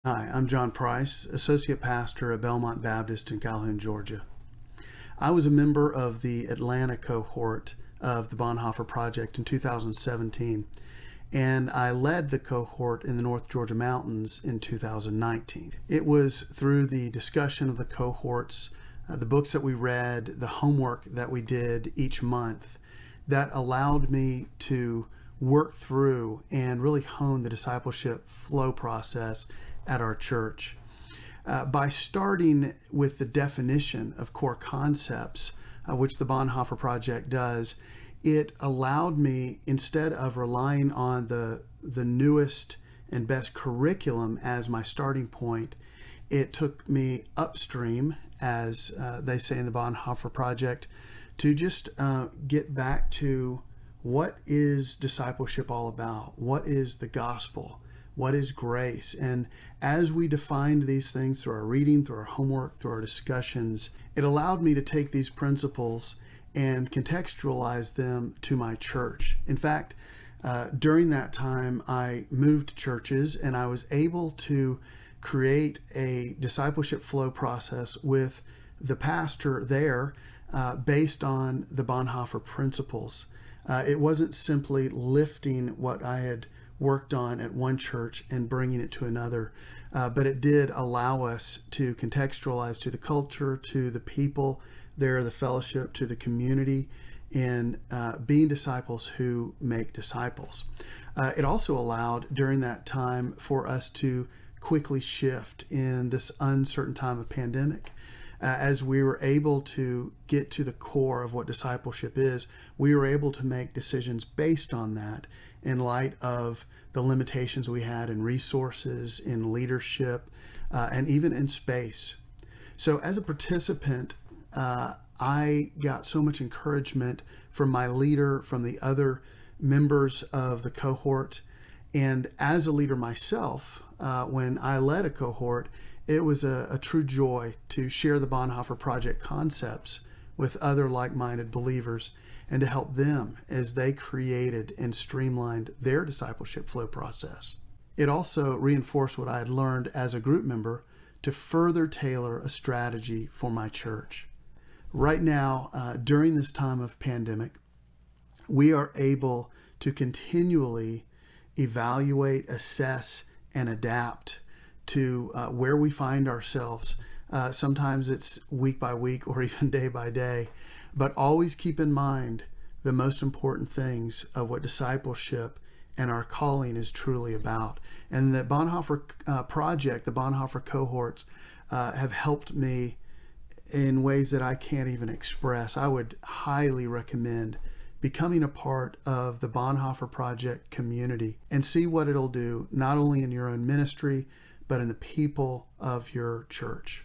Hi, I'm John Price, Associate Pastor at Belmont Baptist in Calhoun, Georgia. I was a member of the Atlanta cohort of the Bonhoeffer Project in 2017, and I led the cohort in the North Georgia Mountains in 2019. It was through the discussion of the cohorts, the books that we read, the homework that we did each month that allowed me to work through and really hone the discipleship flow process at our church. By starting with the definition of core concepts, which the Bonhoeffer Project does, it allowed me, instead of relying on the newest and best curriculum as my starting point, it took me upstream, as they say in the Bonhoeffer Project, to just get back to what is discipleship all about? What is the gospel? What is grace? And as we defined these things through our reading, through our homework, through our discussions, it allowed me to take these principles and contextualize them to my church. In fact, during that time, I moved churches and I was able to create a discipleship flow process with the pastor there based on the Bonhoeffer principles. It wasn't simply lifting what I had worked on at one church and bringing it to another, but it did allow us to contextualize to the culture, to the people there, the fellowship, to the community, and being disciples who make disciples. It also allowed during that time for us to quickly shift in this uncertain time of pandemic. As we were able to get to the core of what discipleship is, we were able to make decisions based on that in light of the limitations we had in resources, in leadership, and even in space. So as a participant, I got so much encouragement from my leader, from the other members of the cohort. And as a leader myself, when I led a cohort, it was a true joy to share the Bonhoeffer Project concepts with other like-minded believers and to help them as they created and streamlined their discipleship flow process. It also reinforced what I had learned as a group member to further tailor a strategy for my church. Right now, during this time of pandemic, we are able to continually evaluate, assess, and adapt to where we find ourselves. Sometimes it's week by week or even day by day, but always keep in mind the most important things of what discipleship and our calling is truly about. And the Bonhoeffer Project, the Bonhoeffer cohorts, have helped me in ways that I can't even express. I would highly recommend becoming a part of the Bonhoeffer Project community and see what it'll do, not only in your own ministry, but in the people of your church.